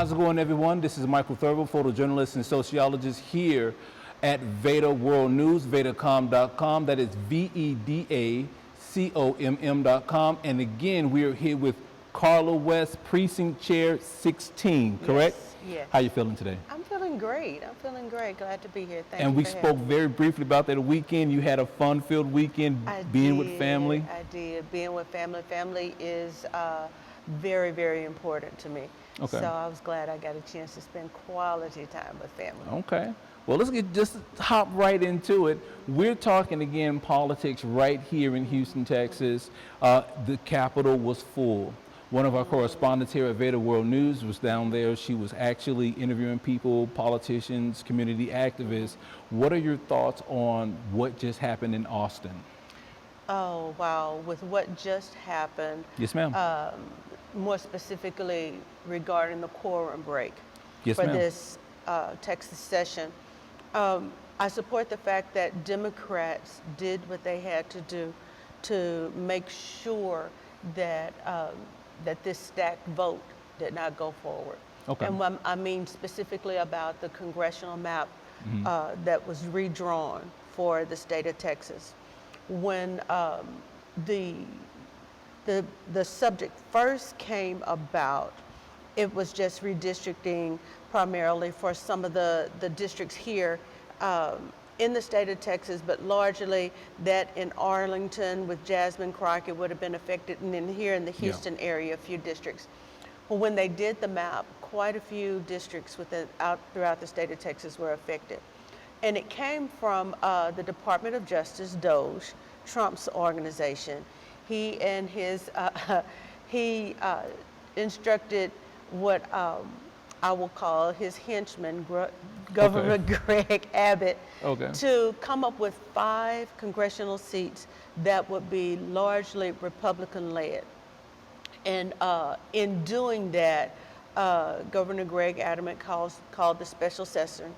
How's it going, everyone? This is Michael Thurber, photojournalist and sociologist here at VEDA World News, VEDACOM.com. That is VEDACOMM.com. And again, we are here with Karla West, Precinct Chair 16, correct? Yes. How you feeling today? I'm feeling great. Glad to be here. Thank and you we for spoke having me. very briefly about that weekend. You had a fun-filled weekend being with family. I did. Being with family. Family is very, very important to me. Okay. So I was glad I got a chance to spend quality time with family. Okay. Well, let's just hop right into it. We're talking again politics right here in Houston, Texas. The Capitol was full. One of our correspondents here at VEDA World News was down there. She was actually interviewing people, politicians, community activists. What are your thoughts on what just happened in Austin? Oh, wow. With what just happened. Yes, ma'am. More specifically regarding the quorum break Yes, for ma'am. this Texas session. I support the fact that Democrats did what they had to do to make sure that that this stacked vote did not go forward. Okay. And what I mean specifically about the congressional map that was redrawn for the state of Texas. When the subject first came about, it was just redistricting primarily for some of the districts here in the state of Texas, but largely that in Arlington with Jasmine Crockett would have been affected, and then here in the Houston area, a few districts. Well, when they did the map, quite a few districts throughout the state of Texas were affected. And it came from the Department of Justice, DOJ, Trump's organization. He and his, he instructed what I will call his henchman, Governor Greg Abbott, to come up with 5 congressional seats that would be largely Republican-led. And in doing that, Governor Greg Abbott called the special session,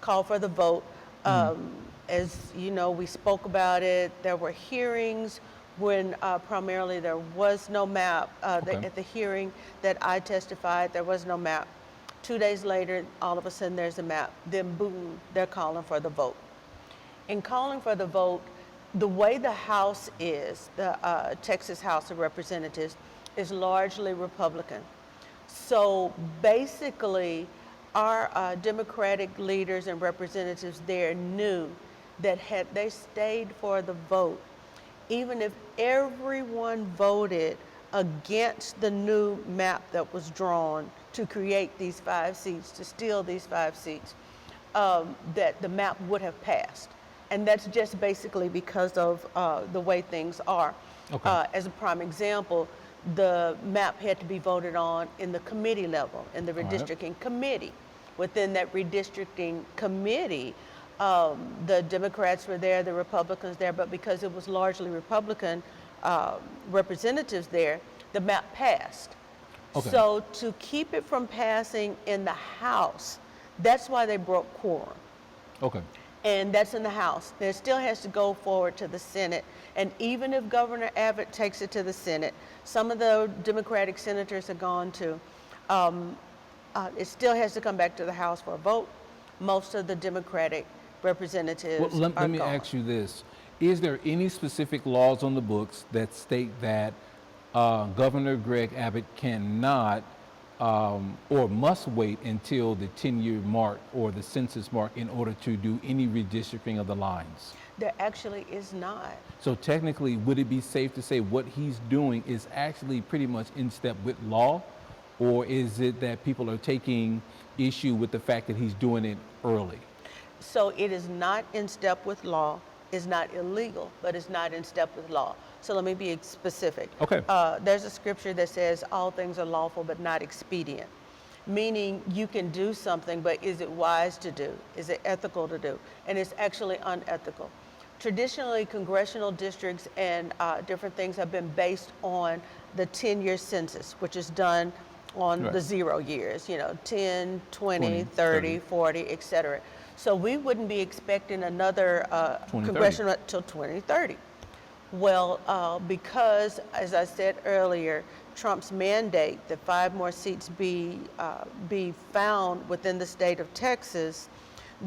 called for the vote. As you know, we spoke about it. There were hearings when primarily there was no map. At the hearing that I testified, there was no map. 2 days later, all of a sudden there's a map. Then boom, they're calling for the vote. In calling for the vote, the way the House is, the Texas House of Representatives, is largely Republican. So basically, our Democratic leaders and representatives there knew that had they stayed for the vote, even if everyone voted against the new map that was drawn to create these 5 seats, to steal these 5 seats, that the map would have passed. And that's just basically because of the way things are. Okay. As a prime example, the map had to be voted on in the committee level, in the redistricting committee. Within that redistricting committee, the Democrats were there, the Republicans there, but because it was largely Republican representatives there, the map passed. Okay. So to keep it from passing in the House, that's why they broke quorum. Okay. And that's in the House. It still has to go forward to the Senate. And even if Governor Abbott takes it to the Senate, some of the Democratic senators have gone to, it still has to come back to the House for a vote. Most of the Democratic representatives Well, let me gone. ask you this. Is there any specific laws on the books that state that Governor Greg Abbott cannot or must wait until the 10-year mark or the census mark in order to do any redistricting of the lines? There actually is not. So technically, would it be safe to say what he's doing is actually pretty much in step with law? Or is it that people are taking issue with the fact that he's doing it early? So it is not in step with law. It's not illegal, but it's not in step with law. So let me be specific. Okay. There's a scripture that says all things are lawful but not expedient, meaning you can do something, but is it wise to do? Is it ethical to do? And it's actually unethical. Traditionally, congressional districts and different things have been based on the 10-year census, which is done on the 0 years, 10, 20, 30, 40, et cetera. So we wouldn't be expecting another congressional till 2030. Well, because, as I said earlier, Trump's mandate that 5 more seats be found within the state of Texas,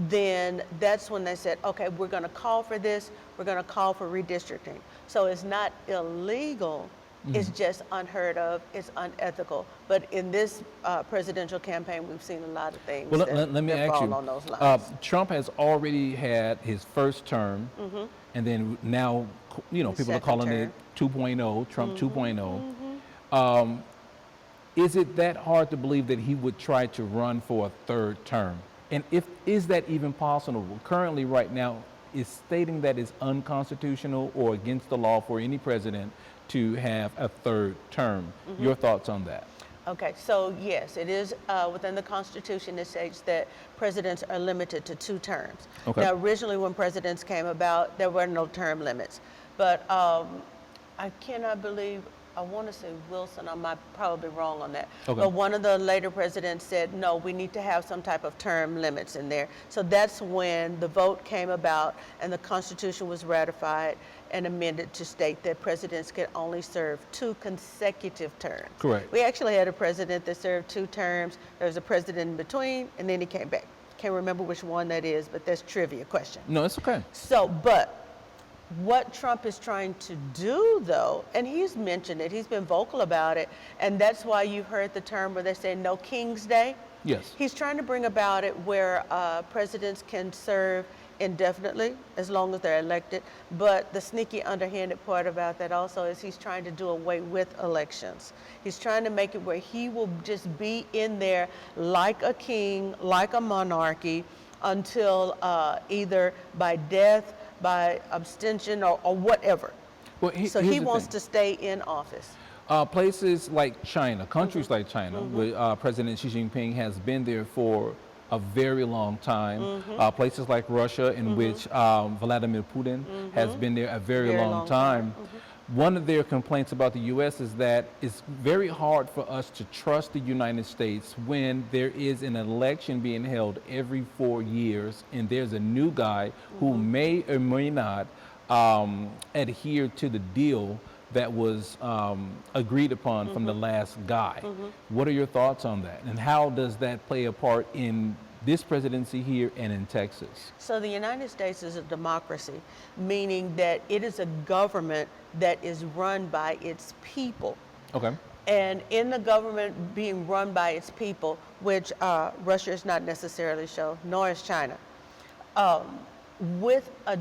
then that's when they said, okay, we're going to call for this, we're going to call for redistricting. So it's not illegal, it's just unheard of, it's unethical. But in this presidential campaign, we've seen a lot of things Well, that, let me that ask fall you, on those lines. Trump has already had his first term, and then now, you know, His people are second calling it term. 2.0, Trump 2.0. Is it that hard to believe that he would try to run for a third term? And is that even possible? Currently, right now, is stating that it's unconstitutional or against the law for any president to have a third term. Your thoughts on that? Okay, so yes, it is within the Constitution. It states that presidents are limited to 2 terms. Okay. Now, originally, when presidents came about, there were no term limits. But I cannot believe, I want to say Wilson, I might probably wrong on that. Okay. But one of the later presidents said, no, we need to have some type of term limits in there. So that's when the vote came about and the Constitution was ratified and amended to state that presidents could only serve 2 consecutive terms. Correct. We actually had a president that served 2 terms. There was a president in between, and then he came back. Can't remember which one that is, but that's trivia question. No, it's okay. So, but what Trump is trying to do, though, and he's mentioned it, he's been vocal about it, and that's why you've heard the term where they say no King's Day. Yes. He's trying to bring about it where presidents can serve indefinitely as long as they're elected, but the sneaky underhanded part about that also is he's trying to do away with elections. He's trying to make it where he will just be in there like a king, like a monarchy, until either by death, by abstention, or whatever. Well, So he wants to stay in office. Places like China, countries like China, where President Xi Jinping has been there for a very long time. Places like Russia, in which Vladimir Putin has been there a very long time. One of their complaints about the U.S. is that it's very hard for us to trust the United States when there is an election being held every 4 years and there's a new guy who may or may not adhere to the deal that was agreed upon from the last guy. What are your thoughts on that? And how does that play a part in this presidency here and in Texas? So the United States is a democracy, meaning that it is a government that is run by its people. Okay. And in the government being run by its people, which Russia is not necessarily so, nor is China, with a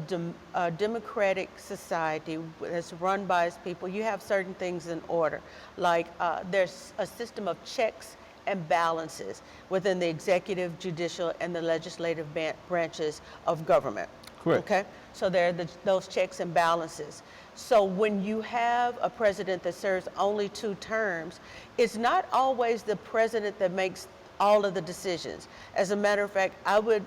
democratic society that's run by its people, you have certain things in order. Like there's a system of checks and balances within the executive, judicial, and the legislative branches of government. Correct. Okay? So there are those checks and balances. So when you have a president that serves only 2 terms, it's not always the president that makes all of the decisions. As a matter of fact, I would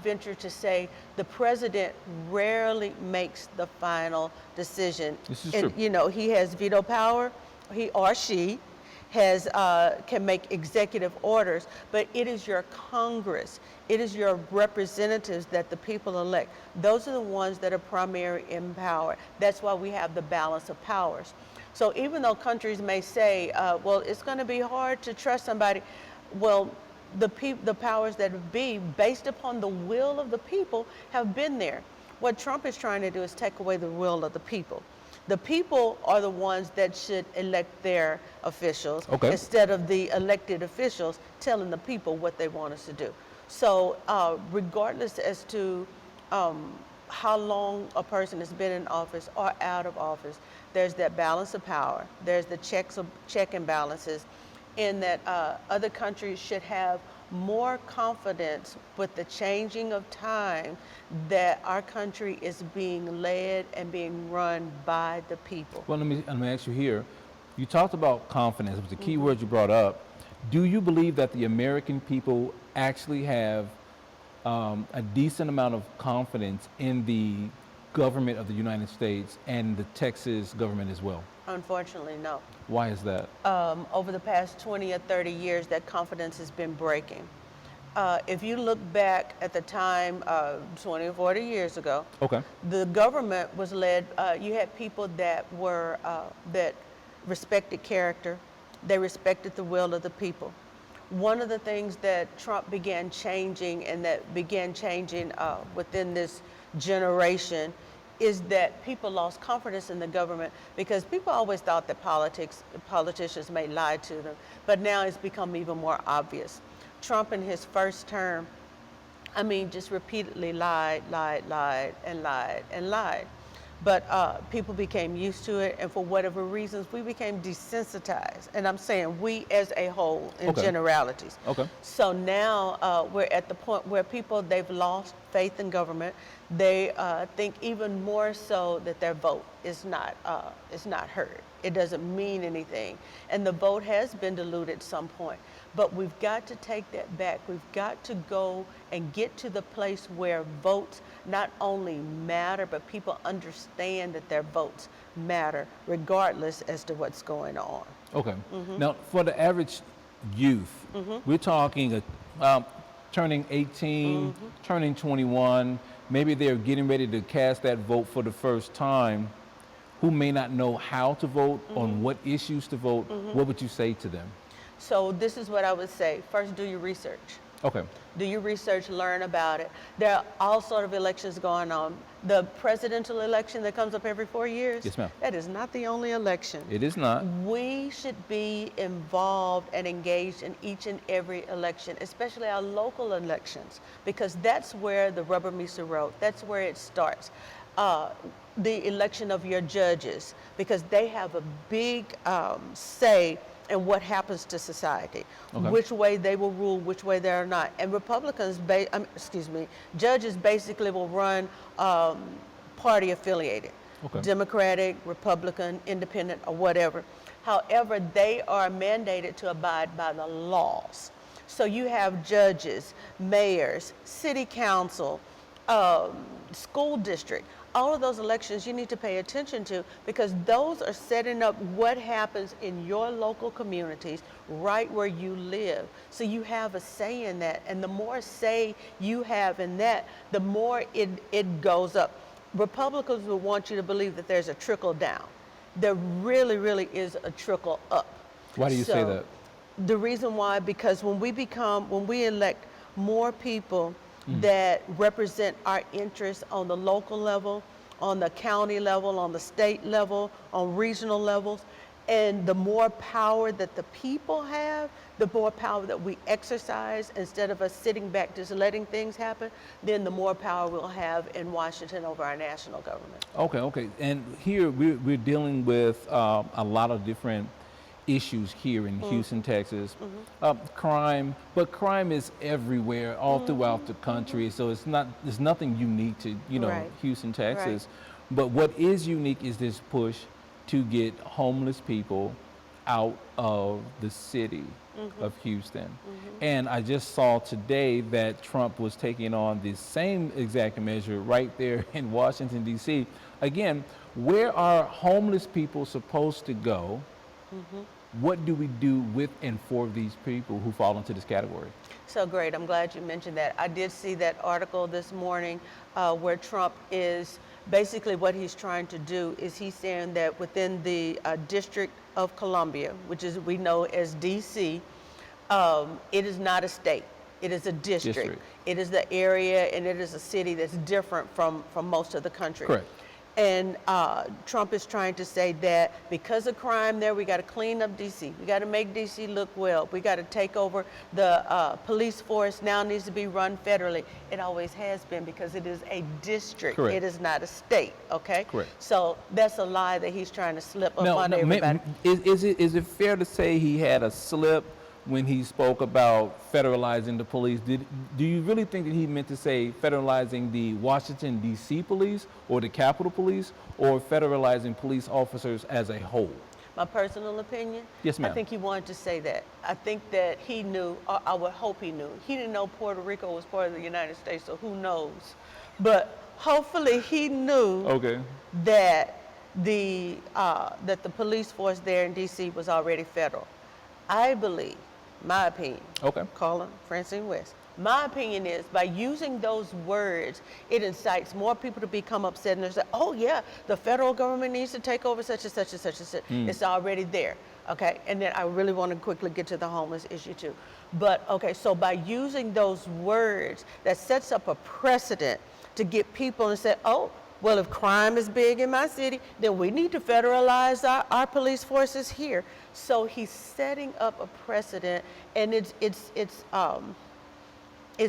venture to say the president rarely makes the final decision. This is And, true. you know, he has veto power, he or she has can make executive orders, but it is your Congress, it is your representatives that the people elect. Those are the ones that are primary in power. That's why we have the balance of powers. So even though countries may say, well, it's going to be hard to trust somebody, well, the powers that be, based upon the will of the people, have been there. What Trump is trying to do is take away the will of the people. The people are the ones that should elect their officials instead of the elected officials telling the people what they want us to do. So regardless as to how long a person has been in office or out of office, there's that balance of power. There's the check and balances, in that other countries should have more confidence with the changing of time that our country is being led and being run by the people. Well, let me ask you here. You talked about confidence, which was the key word you brought up. Do you believe that the American people actually have a decent amount of confidence in the government of the United States and the Texas government as well? Unfortunately, no. Why is that? Over the past 20 or 30 years, that confidence has been breaking. If you look back at the time 20 or 40 years ago, the government was led, you had people that were, that respected character, They respected the will of the people. One of the things that Trump began changing and that began changing within this generation is that people lost confidence in the government because people always thought that politicians may lie to them, but now it's become even more obvious. Trump in his first term, I mean, just repeatedly lied, and lied. But people became used to it, and for whatever reasons, we became desensitized. And I'm saying we as a whole, in generalities. Okay. So now we're at the point where people, they've lost faith in government. They think even more so that their vote is not heard. It doesn't mean anything. And the vote has been diluted at some point. But we've got to take that back. We've got to go and get to the place where votes not only matter, but people understand that their votes matter regardless as to what's going on. Okay. Now, for the average youth, we're talking turning 18, turning 21, maybe they're getting ready to cast that vote for the first time, who may not know how to vote, on what issues to vote. What would you say to them? So this is what I would say. First, do your research. Okay. Do your research, learn about it. There are all sort of elections going on. The presidential election that comes up every 4 years. Yes, ma'am. That is not the only election. It is not. We should be involved and engaged in each and every election, especially our local elections, because that's where the rubber meets the road. That's where it starts. The election of your judges, because they have a big say in what happens to society, which way they will rule, which way they are not. And judges basically will run party affiliated, Democratic, Republican, Independent, or whatever. However, they are mandated to abide by the laws. So you have judges, mayors, city council, school district. All of those elections you need to pay attention to, because those are setting up what happens in your local communities right where you live. So you have a say in that, and the more say you have in that, the more it goes up. Republicans will want you to believe that there's a trickle down. There really, really is a trickle up. Why do you say that? The reason why, because when we elect more people that represent our interests on the local level, on the county level, on the state level, on regional levels, and the more power that the people have, the more power that we exercise instead of us sitting back just letting things happen, then the more power we'll have in Washington over our national government. Okay. And here we're dealing with a lot of different issues here in Houston, Texas. Crime, but crime is everywhere, all throughout the country. So there's nothing unique to Houston, Texas. But what is unique is this push to get homeless people out of the city of Houston. And I just saw today that Trump was taking on the same exact measure right there in Washington, D.C. Again, where are homeless people supposed to go? What do we do with and for these people who fall into this category? So great. I'm glad you mentioned that. I did see that article this morning where Trump is basically, what he's trying to do is he's saying that within the District of Columbia, which is we know as D.C., it is not a state. It is a district. It is the area, and it is a city that's different from most of the country. Correct. And Trump is trying to say that because of crime there, we got to clean up D.C. We got to make D.C. look well. We got to take over the police force. Now needs to be run federally. It always has been, because it is a district. Correct. It is not a state. Okay. Correct. So that's a lie that he's trying to slip up on everybody. Is it fair to say he had a slip when he spoke about federalizing the police? Do you really think that he meant to say federalizing the Washington, D.C. police or the Capitol Police, or federalizing police officers as a whole? My personal opinion? Yes, ma'am. I think he wanted to say that. I think that he knew, or I would hope he knew. He didn't know Puerto Rico was part of the United States, so who knows? But hopefully he knew that the police force there in D.C. was already federal. I believe, my opinion, Karla, Francine West, My opinion is by using those words, it incites more people to become upset and they say, oh yeah, the federal government needs to take over such and such and such and such. It's already there. Okay, and then I really want to quickly get to the homeless issue too. But okay, so by using those words, that sets up a precedent to get people to say, oh, well, if crime is big in my city, then we need to federalize our police forces here. So he's setting up a precedent, and it's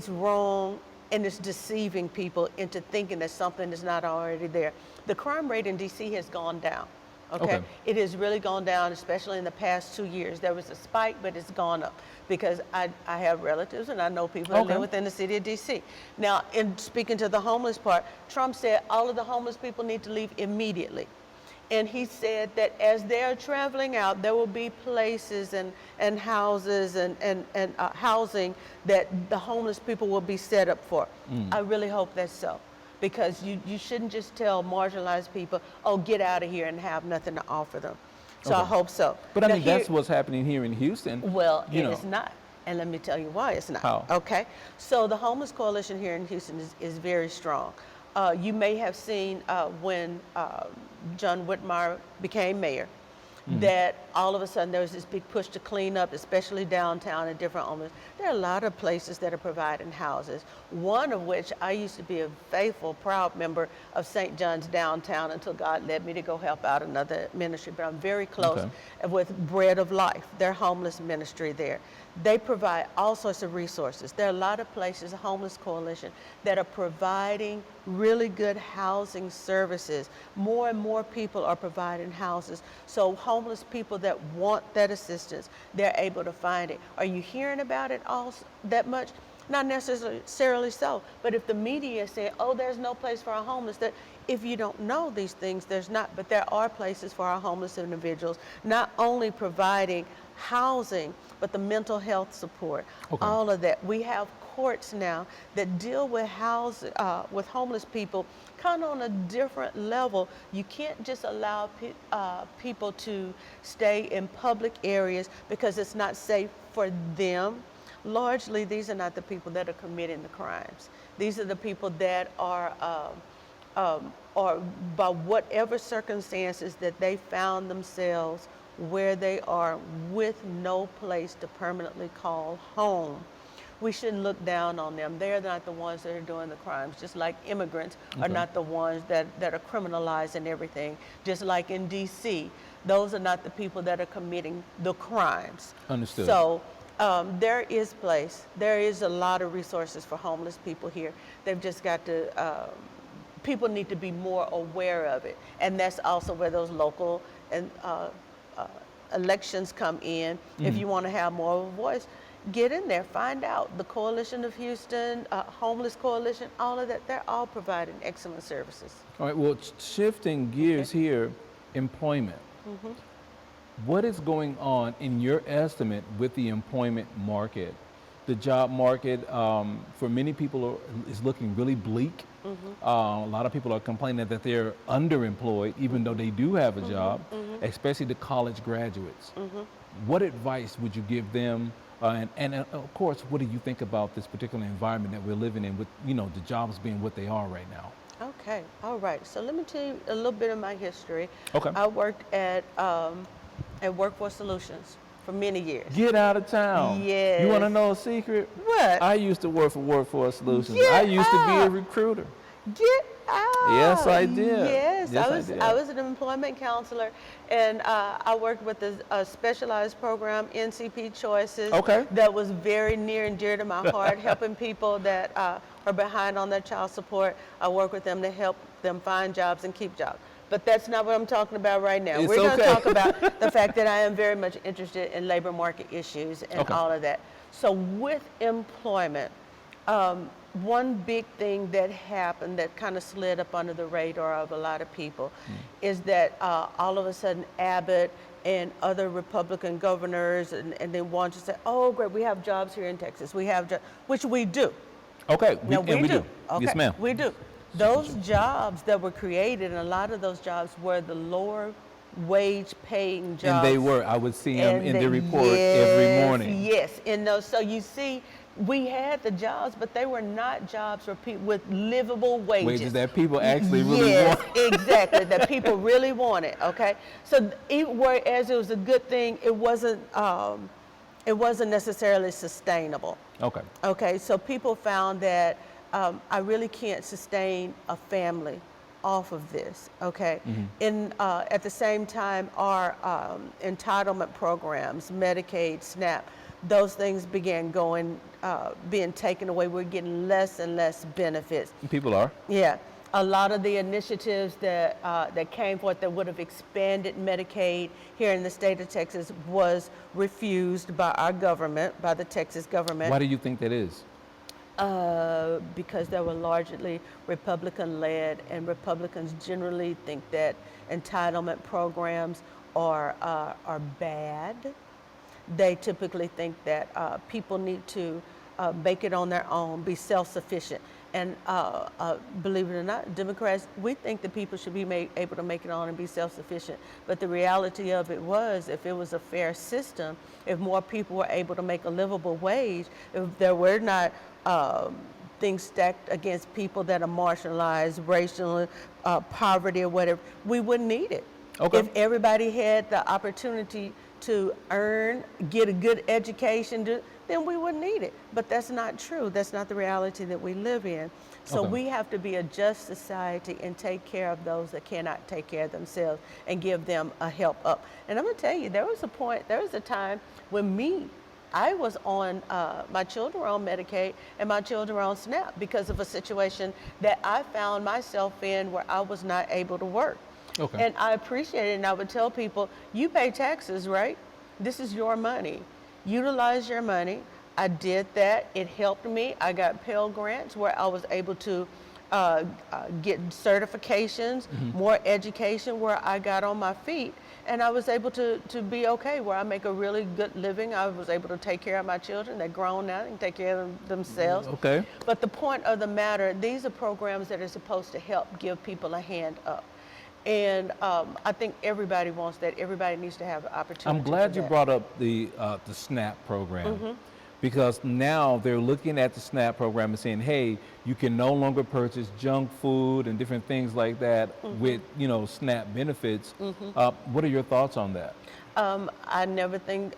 wrong, and it's deceiving people into thinking that something is not already there. The crime rate in DC has gone down. Okay. It has really gone down, especially in the past 2 years. There was a spike, but it's gone up because I have relatives and I know people that live within the city of DC. Now, in speaking to the homeless part, Trump said all of the homeless people need to leave immediately. And he said that as they're traveling out, there will be places and houses and housing that the homeless people will be set up for. I really hope that's so. Because you shouldn't just tell marginalized people, oh, get out of here and have nothing to offer them. So I hope so. But I mean, that's what's happening here in Houston. Well, it's not. And let me tell you why it's not. How? Okay. So the homeless coalition here in Houston is very strong. You may have seen when John Whitmire became mayor, that all of a sudden there was this big push to clean up, especially downtown and different homeless. There are a lot of places that are providing houses, one of which I used to be a faithful, proud member of St. John's downtown until God led me to go help out another ministry, but I'm very close with Bread of Life, their homeless ministry there. They provide all sorts of resources. There are a lot of places, a homeless coalition, that are providing really good housing services. More and more people are providing houses. So homeless people that want that assistance, they're able to find it. Are you hearing about it all that much? Not necessarily so, but if the media say, oh, there's no place for our homeless, that if you don't know these things, there's not, but there are places for our homeless individuals, not only providing housing, but the mental health support, all of that. We have courts now that deal with with homeless people kind of on a different level. You can't just allow people to stay in public areas because it's not safe for them. Largely, these are not the people that are committing the crimes. These are the people that are or by whatever circumstances that they found themselves where they are with no place to permanently call home. We shouldn't look down on them. They're not the ones that are doing the crimes, just like immigrants are not the ones that are criminalizing everything. Just like in DC, those are not the people that are committing the crimes. Understood. So there is a lot of resources for homeless people here. They've just got to, people need to be more aware of it. And that's also where those local and elections come in. If you want to have more of a voice, get in there, find out. The Coalition of Houston, Homeless Coalition, all of that, they're all providing excellent services. All right, well, shifting gears here, employment. What is going on in your estimate with the employment market? The job market for many people is looking really bleak. A lot of people are complaining that they're underemployed even though they do have a job, especially the college graduates. What advice would you give them? And of course, what do you think about this particular environment that we're living in with, the jobs being what they are right now? Okay, all right. So let me tell you a little bit of my history. Okay. I worked at Workforce Solutions for many years. Get out of town. Yes. You want to know a secret? What? I used to work for Workforce Solutions. Get I used to be a out. recruiter. Get out. Yes, I did. Yes, Yes, I did. I was an employment counselor, and I worked with a specialized program, NCP Choices. Okay. That was very near and dear to my heart, helping people that are behind on their child support. I work with them to help them find jobs and keep jobs. But that's not what I'm talking about right now. It's We're going to okay. talk about the fact that I am very much interested in labor market issues and all of that. So with employment, one big thing that happened that kind of slid up under the radar of a lot of people is that all of a sudden Abbott and other Republican governors and they want to say, oh, great, we have jobs here in Texas. We have jobs, which we do. Okay, Now, we do. Okay. Yes, ma'am. We do. Those jobs that were created, and a lot of those jobs were the lower wage-paying jobs. And they were. I would see them And in they- the report every morning. Yes, in those. So you see, we had the jobs, but they were not jobs for people with livable wages. Wages that people actually really yes, want. exactly, that people really wanted. Okay, so whereas it was a good thing, it wasn't necessarily sustainable. Okay. Okay, so people found that I really can't sustain a family off of this. Okay, at the same time, our entitlement programs, Medicaid, SNAP, those things began being taken away. We're getting less and less benefits. People are. Yeah, a lot of the initiatives that came forth that would have expanded Medicaid here in the state of Texas was refused by our government, by the Texas government. Why do you think that is? Because they were largely Republican-led, and Republicans generally think that entitlement programs are bad. They typically think that people need to make it on their own, be self-sufficient. And believe it or not, Democrats, we think that people should be able to make it on and be self-sufficient. But the reality of it was, if it was a fair system, if more people were able to make a livable wage, if there were not things stacked against people that are marginalized, racial, poverty or whatever, we wouldn't need it. Okay. If everybody had the opportunity to earn, get a good education, then we wouldn't need it. But that's not true. That's not the reality that we live in. So Okay. we have to be a just society and take care of those that cannot take care of themselves and give them a help up. And I'm gonna tell you, there was a time when I was on, my children were on Medicaid and my children were on SNAP because of a situation that I found myself in where I was not able to work. Okay. And I appreciate it, and I would tell people, you pay taxes, right? This is your money. Utilize your money. I did that. It helped me. I got Pell Grants where I was able to get certifications, more education where I got on my feet, and I was able to be okay, where I make a really good living. I was able to take care of my children. They're grown now and take care of themselves. Okay. But the point of the matter, these are programs that are supposed to help give people a hand up. And I think everybody wants that. Everybody needs to have the opportunity. I'm glad for you that. brought up the SNAP program, because now they're looking at the SNAP program and saying, hey, you can no longer purchase junk food and different things like that with, SNAP benefits. What are your thoughts on that? I never think,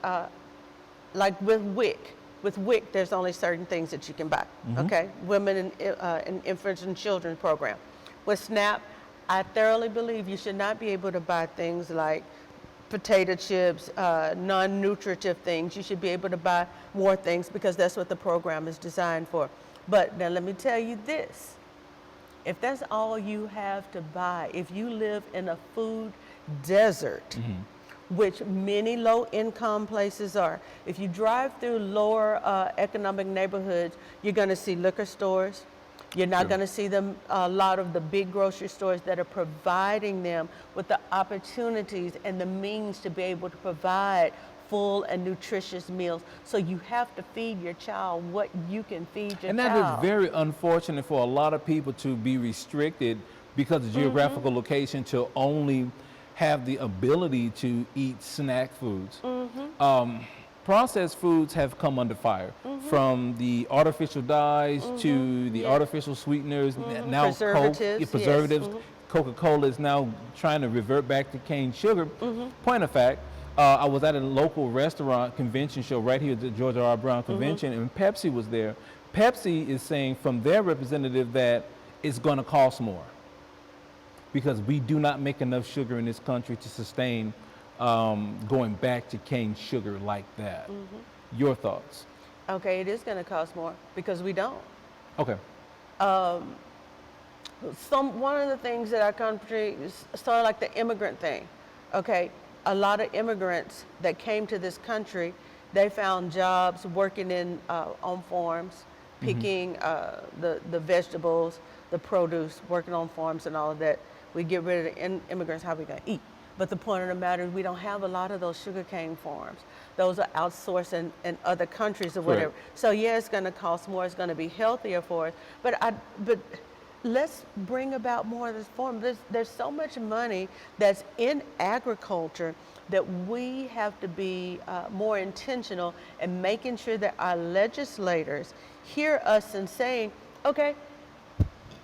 like with WIC. With WIC, there's only certain things that you can buy. Okay, Women and Infants and Children program. With SNAP, I thoroughly believe you should not be able to buy things like potato chips, non-nutritive things. You should be able to buy more things because that's what the program is designed for. But now let me tell you this. If that's all you have to buy, if you live in a food desert, which many low-income places are, if you drive through lower economic neighborhoods, you're going to see liquor stores. You're not going to see a lot of the big grocery stores that are providing them with the opportunities and the means to be able to provide full and nutritious meals. So you have to feed your child what you can feed your child. And that is very unfortunate for a lot of people to be restricted because of geographical location to only have the ability to eat snack foods. Processed foods have come under fire, from the artificial dyes to the artificial sweeteners, now Preservatives, Coke, preservatives. Coca-Cola is now trying to revert back to cane sugar. Point of fact, I was at a local restaurant convention show right here at the Georgia R. Brown Convention, and Pepsi was there. Pepsi is saying from their representative that it's going to cost more because we do not make enough sugar in this country to sustain going back to cane sugar like that. Your thoughts? Okay, it is going to cost more because we don't. Okay. One of the things that our country is sort of like the immigrant thing. Okay, a lot of immigrants that came to this country, they found jobs working on farms, picking the vegetables, the produce, working on farms and all of that. We get rid of the immigrants, how are we going to eat? But the point of the matter is we don't have a lot of those sugarcane farms. Those are outsourced in other countries or whatever. Correct. So yeah, it's going to cost more. It's going to be healthier for us. But let's bring about more of this form. There's so much money that's in agriculture that we have to be more intentional in making sure that our legislators hear us and saying, okay,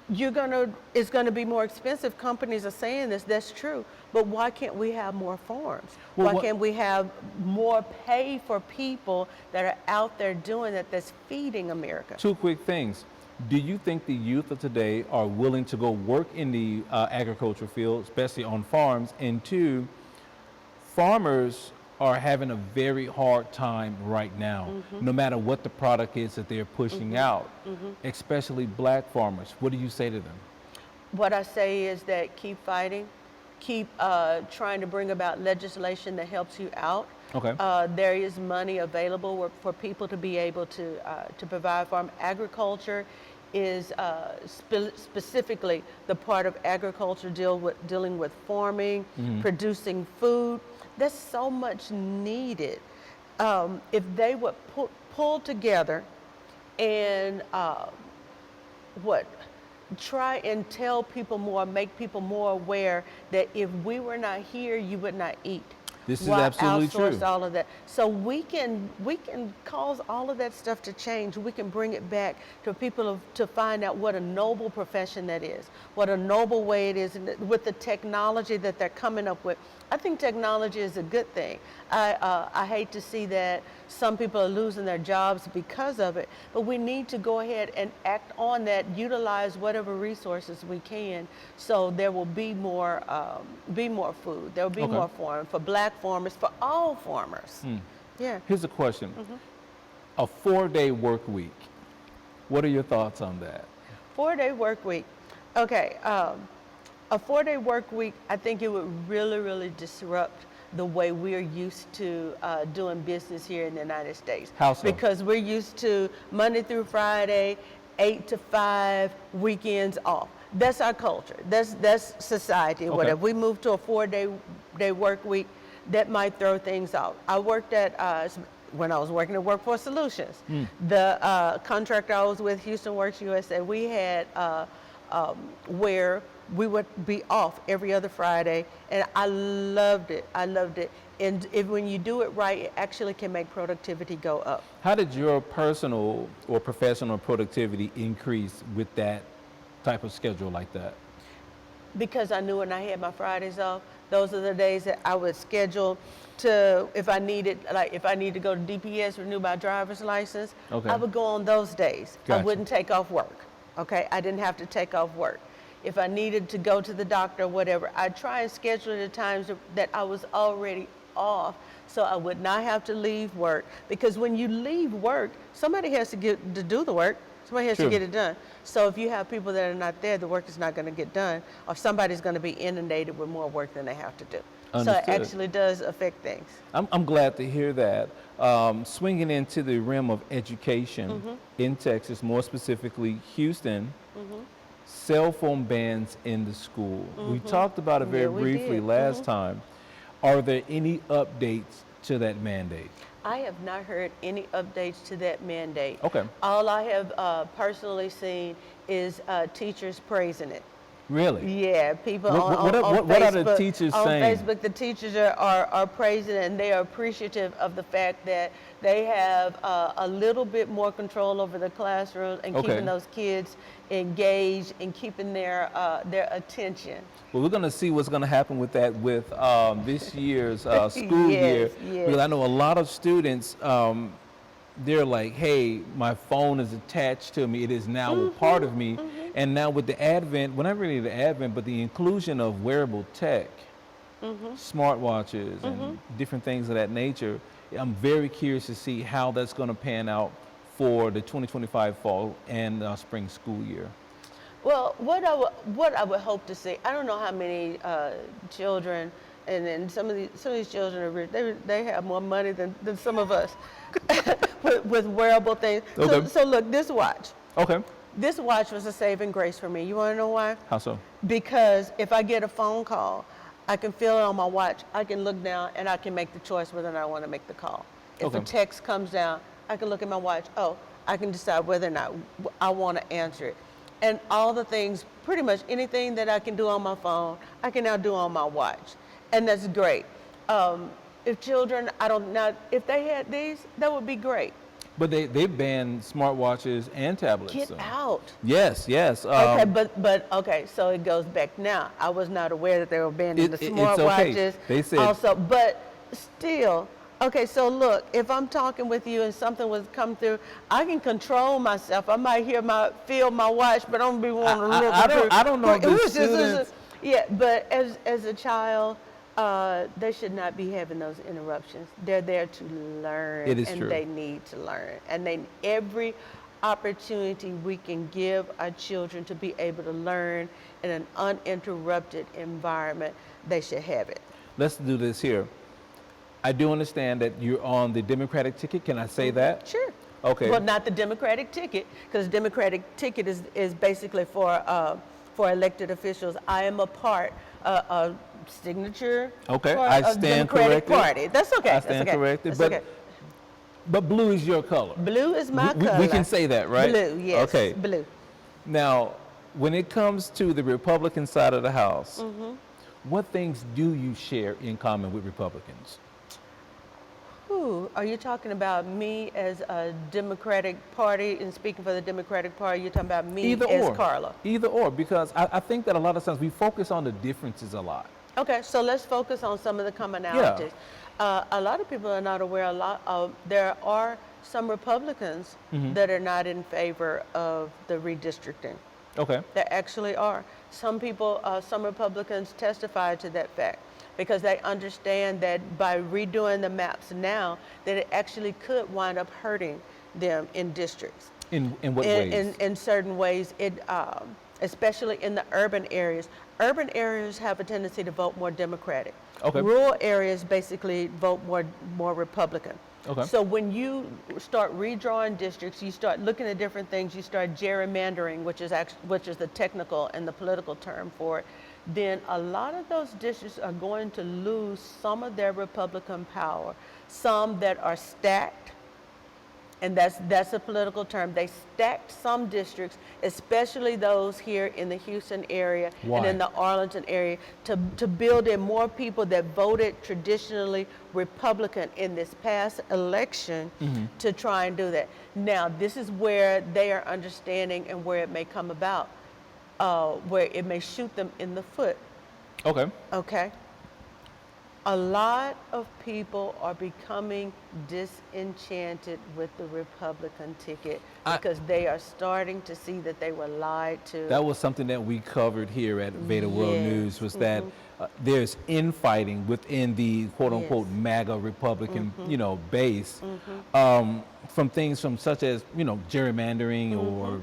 it's gonna be more expensive. Companies are saying this, that's true. But why can't we have more farms? Well, Why can't we have more pay for people that are out there doing that, that's feeding America? Two quick things. Do you think the youth of today are willing to go work in the agriculture field, especially on farms? And two, farmers are having a very hard time right now, no matter what the product is that they're pushing out, especially black farmers. What do you say to them? What I say is that keep fighting, keep trying to bring about legislation that helps you out. Okay. There is money available for people to be able to provide farm. Agriculture is specifically the part of agriculture dealing with farming, producing food. There's so much needed. If they would pull together and try and tell people more, make people more aware that if we were not here, you would not eat. This is Why absolutely outsource true. all of that? So we can cause all of that stuff to change. We can bring it back to people to find out what a noble profession that is, what a noble way it is, and with the technology that they're coming up with. I think technology is a good thing. I hate to see that some people are losing their jobs because of it, but we need to go ahead and act on that, utilize whatever resources we can, so there will be more food. There will be more farm for black farmers, for all farmers. Yeah. Here's a question. A 4-day work week. What are your thoughts on that? 4-day work week. Okay. A 4-day work week, I think it would really, really disrupt the way we're used to doing business here in the United States. How so? Because we're used to Monday through Friday, 8 to 5, weekends off. That's our culture. That's society. Okay. Whatever. We move to a 4-day work week, that might throw things off. I worked at when I was working at Workforce Solutions, the contractor I was with, Houston Works USA, we had where we would be off every other Friday, and I loved it. I loved it. And when you do it right, it actually can make productivity go up. How did your personal or professional productivity increase with that type of schedule like that? Because I knew when I had my Fridays off, those are the days that I would schedule to, if I need to go to DPS, renew my driver's license, Okay. I would go on those days. I Gotcha. wouldn't take off work, okay? I didn't have to take off work. If I needed to go to the doctor or whatever, I'd try and schedule it at times that I was already off, so I would not have to leave work. Because when you leave work, somebody has to do the work. Somebody has True. to get it done. So if you have people that are not there, the work is not going to get done, or somebody's going to be inundated with more work than they have to do. Understood. So it actually does affect things. I'm glad to hear that. Swinging into the realm of education in Texas, more specifically Houston, cell phone bans in the school. We talked about it very Yeah, we briefly did. last time. Are there any updates to that mandate? I have not heard any updates to that mandate. Okay. All I have personally seen is teachers praising it. Really? Yeah, people What on are the Facebook, teachers on saying? Facebook, the teachers are praising it, and they are appreciative of the fact that they have a little bit more control over the classroom and Okay. keeping those kids engaged and keeping their attention. Well, we're going to see what's going to happen with that with this year's school year. Yes. Because I know a lot of students, they're like, hey, my phone is attached to me. It is now a part of me. And now with the advent, well, not really the advent, but the inclusion of wearable tech, smartwatches, and different things of that nature, I'm very curious to see how that's going to pan out for the 2025 fall and spring school year. Well, what I would hope to see, I don't know how many children, and then some of these children are rich. They have more money than some of us with wearable things. Okay. So look, this watch. Okay. This watch was a saving grace for me. You want to know why? How so? Because if I get a phone call, I can feel it on my watch. I can look down and I can make the choice whether or not I want to make the call. If Okay. a text comes down, I can look at my watch. Oh, I can decide whether or not I want to answer it. And all the things, pretty much anything that I can do on my phone, I can now do on my watch. And that's great. If children, I don't know, if they had these, that would be great. But they banned smartwatches and tablets. Get so. out. Yes, yes. Okay, but okay, so it goes back now. I was not aware that they were banning the It's smartwatches. okay. They said also, but still, okay. So look, if I'm talking with you and something was come through, I can control myself. I might feel my watch, but I'm gonna be wanting to look. I don't know if the students. Yeah, but as a child, they should not be having those interruptions. They're there to learn, It is and true. they need to learn. And they every opportunity we can give our children to be able to learn in an uninterrupted environment, they should have it. Let's do this here. I do understand that you're on the Democratic ticket. Can I say that? Sure. Okay. Well, not the Democratic ticket, because the Democratic ticket is basically for elected officials. I am a part, a signature. Okay, for I a stand Democratic corrected. Party. That's okay. I stand corrected, but blue is your color. Blue is my color. We can say that, right? Blue, yes. Okay. Blue. Now, when it comes to the Republican side of the House, what things do you share in common with Republicans? Ooh, are you talking about me as a Democratic Party and speaking for the Democratic Party? You're talking about me as Karla? Either or, because I think that a lot of times we focus on the differences a lot. Okay, so let's focus on some of the commonalities. A lot of people are not aware. There are some Republicans that are not in favor of the redistricting. Okay. There actually are. Some people, some Republicans testified to that fact because they understand that by redoing the maps now, that it actually could wind up hurting them in districts. In what ways? In certain ways, especially in the urban areas. Urban areas have a tendency to vote more Democratic. Okay. Rural areas basically vote more Republican. Okay. So when you start redrawing districts, you start looking at different things, you start gerrymandering, which is the technical and the political term for it, then a lot of those districts are going to lose some of their Republican power. Some that are stacked, and that's a political term. They stacked some districts, especially those here in the Houston area Why? and in the Arlington area, to build in more people that voted traditionally Republican in this past election to try and do that. Now, this is where they are understanding and where it may come about, where it may shoot them in the foot. Okay. Okay. A lot of people are becoming disenchanted with the Republican ticket because they are starting to see that they were lied to. That was something that we covered here at VEDA World Yes. News, was that there's infighting within the quote unquote MAGA Republican, base, from things from such as, gerrymandering or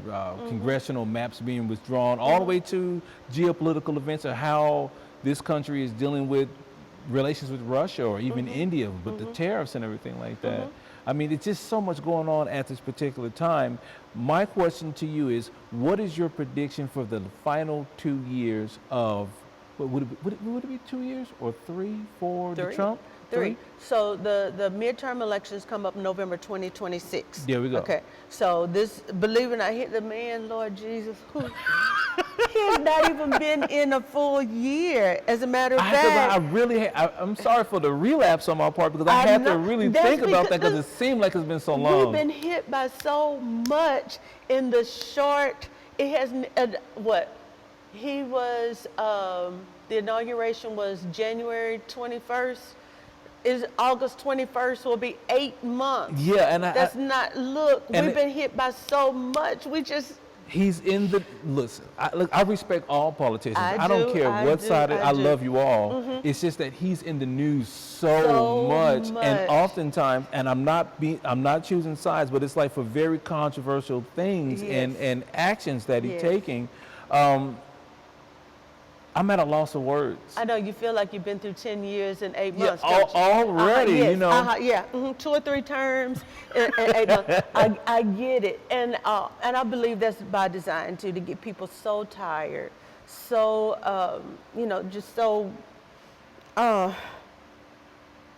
congressional maps being withdrawn, all the way to geopolitical events or how this country is dealing with relations with Russia or even India with the tariffs and everything like that. I mean, it's just so much going on at this particular time. My question to you is, what is your prediction for the final 2 years of, would it be 2 years or 3 for the Trump? Three. So the midterm elections come up November 2026. There we go. Okay. So this, believe it or not, hit the man, Lord Jesus. He has not even been in a full year. As a matter of fact, I'm sorry for the relapse on my part because I had to really think about that because it seemed like it's been so long. We've been hit by so much in the short. It has what? He was. The inauguration was January 21st. Is August 21st will be 8 months. Yeah, and that's not. Look, we've been hit by so much. We just. He's in the, listen, I respect all politicians. I don't care what side, I do. love you all. It's just that he's in the news so much. And oftentimes, and I'm not choosing sides, but it's like for very controversial things and actions that he's taking. I'm at a loss of words. I know you feel like you've been through 10 years and 8 months. Already, yes. 2 or 3 terms in 8 months. I get it, and I believe that's by design too, to get people so tired, so just so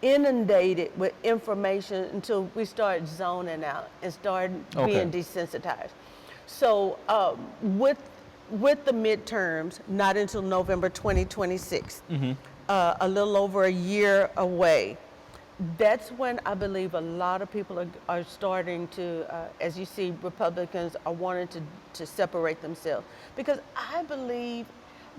inundated with information until we start zoning out and start being desensitized. So with the midterms, not until November 2026, a little over a year away, that's when I believe a lot of people are starting to, as you see, Republicans are wanting to separate themselves. Because I believe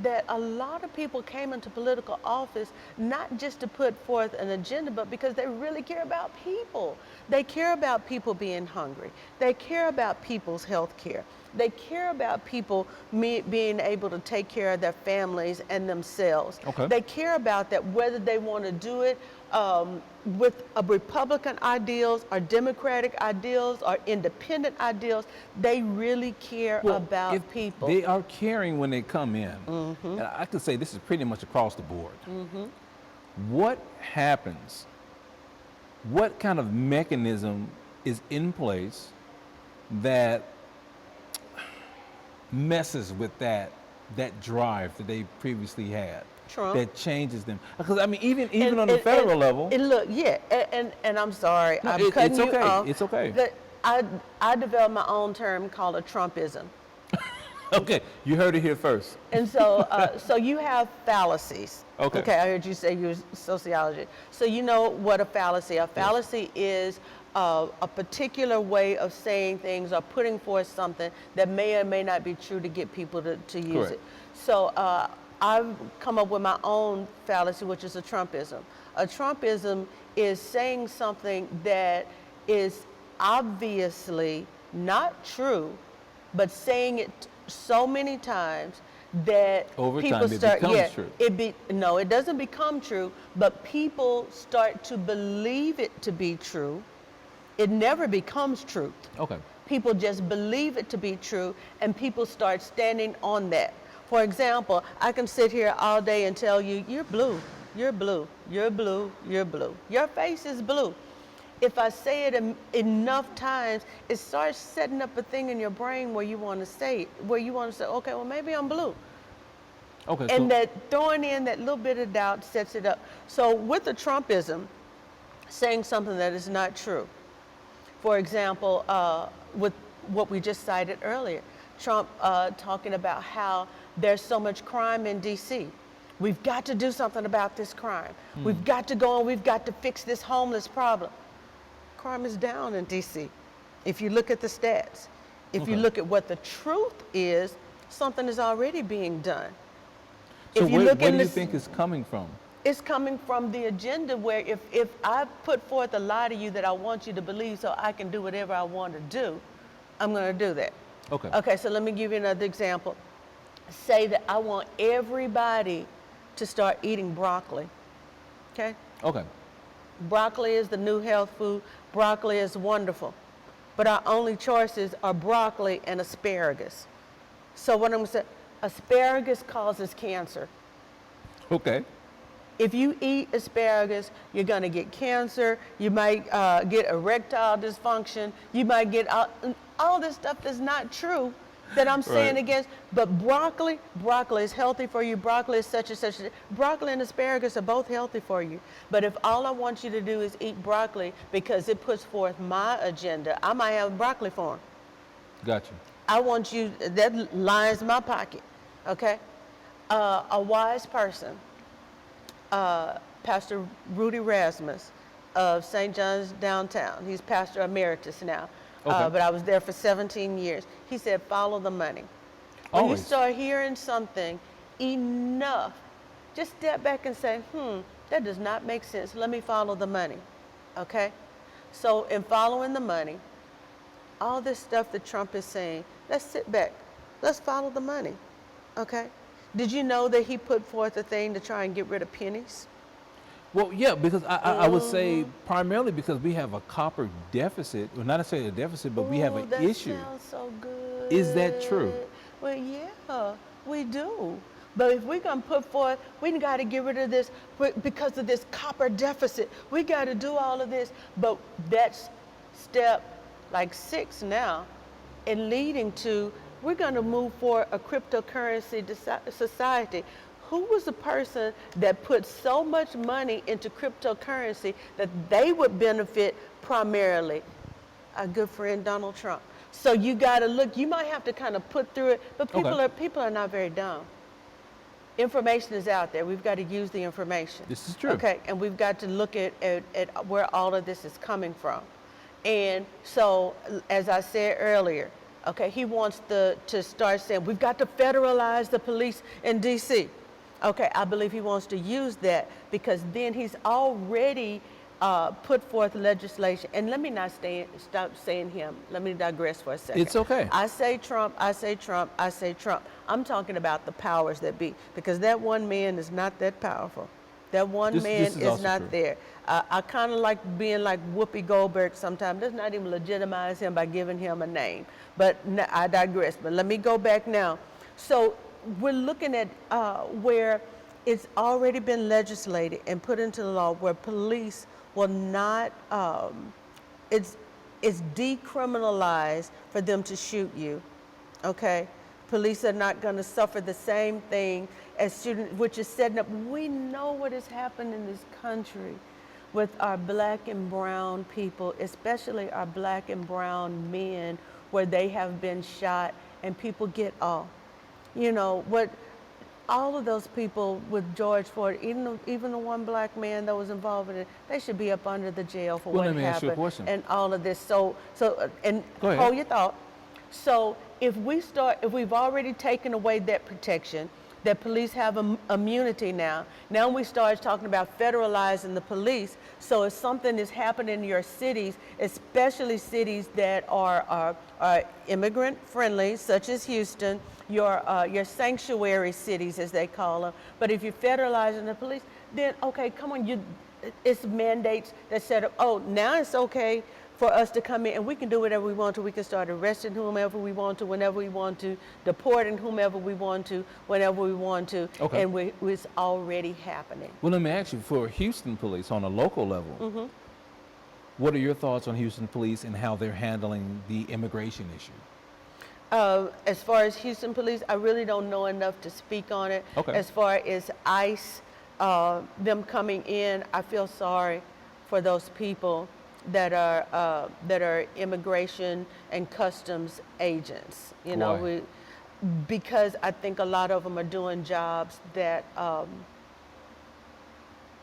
that a lot of people came into political office not just to put forth an agenda, but because they really care about people. They care about people being hungry. They care about people's health care. They care about people being able to take care of their families and themselves. Okay. They care about that, whether they want to do it with a Republican ideals or Democratic ideals or independent ideals. They really care about if people. They are caring when they come in. And I could say this is pretty much across the board. What happens? What kind of mechanism is in place that messes with that drive that they previously had? Trump. That changes them. Because I mean, even on the federal level. And look, yeah, and I'm sorry, No, I'm cutting it's you okay. off. It's okay. But I developed my own term called a Trumpism. Okay, you heard it here first. And so, so you have fallacies. Okay. Okay, I heard you say you were sociology. So you know what a fallacy? A fallacy is a particular way of saying things or putting forth something that may or may not be true to get people to use Correct. it. So I've come up with my own fallacy, which is a Trumpism. A Trumpism is saying something that is obviously not true, but saying it so many times that Over people time, it start, becomes true. No, it doesn't become true, but people start to believe it to be true. It never becomes truth. Okay. People just believe it to be true, and people start standing on that. For example, I can sit here all day and tell you, you're blue, you're blue, you're blue, you're blue. Your face is blue. If I say it enough times, it starts setting up a thing in your brain where you want to say it, where you want to say, okay, well, maybe I'm blue. Okay. And that throwing in that little bit of doubt sets it up. So with the Trumpism, saying something that is not true. For example, with what we just cited earlier, Trump talking about how there's so much crime in D.C. We've got to do something about this crime. We've got to go and we've got to fix this homeless problem. Crime is down in D.C. If you look at the stats, if you look at what the truth is, something is already being done. So if you where look do in you this, think it's coming from? it's coming from the agenda where if I put forth a lie to you that I want you to believe so I can do whatever I want to do, I'm going to do that. Okay. Okay, so let me give you another example. Say that I want everybody to start eating broccoli. Okay? Okay. Broccoli is the new health food. Broccoli is wonderful. But our only choices are broccoli and asparagus. So what I'm going to say, asparagus causes cancer. Okay. If you eat asparagus, you're going to get cancer. You might get erectile dysfunction. You might get all this stuff that's not true that I'm saying Right. against. But broccoli is healthy for you. Broccoli is such and such. Broccoli and asparagus are both healthy for you. But if all I want you to do is eat broccoli because it puts forth my agenda, I might have broccoli for 'em. Gotcha. I want you, that lines my pocket, okay? A wise person, Pastor Rudy Rasmus of St. John's Downtown. He's pastor emeritus now, Okay. but I was there for 17 years. He said, follow the money. When Always. you start hearing something enough, just step back and say, that does not make sense. Let me follow the money, okay? So in following the money, all this stuff that Trump is saying, let's sit back. Let's follow the money, okay? Did you know that he put forth a thing to try and get rid of pennies? Well, yeah, because I would say primarily because we have a copper deficit, well, not necessarily a deficit, but we have Ooh, an that issue. sounds so good. Is that true? Well, yeah, we do. But if we're going to put forth, we got to get rid of this because of this copper deficit. We got to do all of this. But that's step like 6 now in leading to, we're going to move for a cryptocurrency society. Who was the person that put so much money into cryptocurrency that they would benefit primarily? Our good friend Donald Trump. So you got to look. You might have to kind of put through it, but Okay. people are not very dumb. Information is out there. We've got to use the information. This is true. Okay, and we've got to look at where all of this is coming from. And so, as I said earlier, okay, he wants to start saying, we've got to federalize the police in D.C. Okay, I believe he wants to use that because then he's already put forth legislation. And let me not stop saying him. Let me digress for a second. It's okay. I say Trump, I say Trump, I say Trump. I'm talking about the powers that be because that one man is not that powerful. That one man This is not true. there. I kind of like being like Whoopi Goldberg sometimes. Let's not even legitimize him by giving him a name. But I digress. But let me go back now. So we're looking at where it's already been legislated and put into law where police will not, it's decriminalized for them to shoot you, okay? Police are not going to suffer the same thing as students, which is setting up. We know what has happened in this country with our black and brown people, especially our black and brown men, where they have been shot and people get off. You know, what all of those people with George Floyd, even the one black man that was involved in it, they should be up under the jail for what let me ask you a happened question. and all of this. So and Go ahead. hold your thought. So if we've already taken away that protection, that police have immunity now we start talking about federalizing the police. So if something is happening in your cities, especially cities that are immigrant friendly, such as Houston, your sanctuary cities as they call them. But if you're federalizing the police, then okay, come on, it's mandates that set up. Oh, now it's okay for us to come in and we can do whatever we want to. We can start arresting whomever we want to, whenever we want to, deporting whomever we want to, whenever we want to. Okay. And it's already happening. Well, let me ask you, for Houston police on a local level, what are your thoughts on Houston police and how they're handling the immigration issue? As far as Houston police, I really don't know enough to speak on it. Okay. As far as ICE, them coming in, I feel sorry for those people that are immigration and customs agents. You know, Why? because I think a lot of them are doing jobs that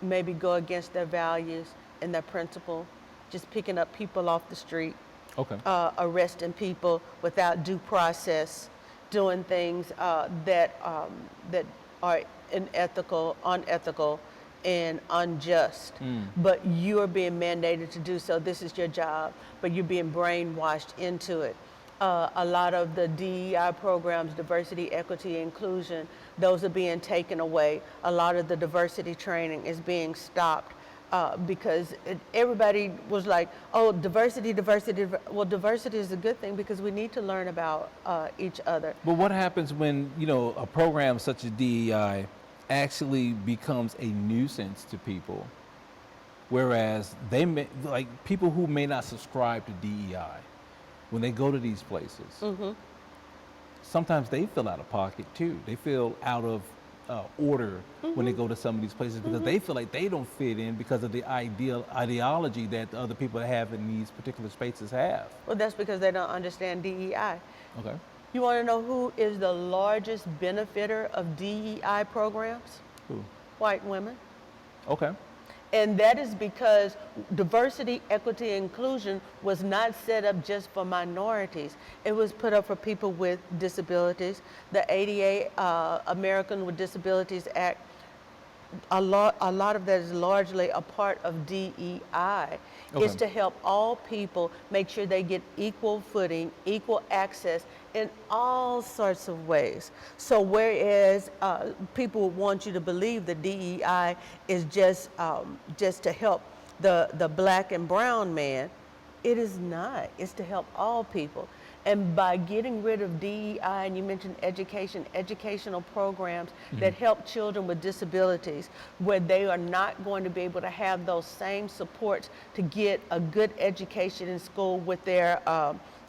maybe go against their values and their principle, just picking up people off the street. Okay. Arresting people without due process, doing things that are unethical, and unjust. But you are being mandated to do so. This is your job, but you're being brainwashed into it. A lot of the DEI programs, diversity, equity, inclusion, those are being taken away. A lot of the diversity training is being stopped. Because everybody was like, oh, diversity. Well, diversity is a good thing because we need to learn about each other. But what happens when, a program such as DEI actually becomes a nuisance to people, whereas people who may not subscribe to DEI, when they go to these places, sometimes they feel out of pocket too. They feel out of order when they go to some of these places because they feel like they don't fit in because of the ideology that the other people that have in these particular spaces have. Well, that's because they don't understand DEI. Okay. You want to know who is the largest benefiter of DEI programs? Who? White women. Okay. And that is because diversity, equity, inclusion was not set up just for minorities. It was put up for people with disabilities. The ADA, American with Disabilities Act, a lot of that is largely a part of DEI. Okay. It's to help all people make sure they get equal footing, equal access in all sorts of ways. So whereas people want you to believe that DEI is just to help the black and brown man, it is not. It's to help all people. And by getting rid of DEI, and you mentioned educational programs that help children with disabilities, where they are not going to be able to have those same supports to get a good education in school with their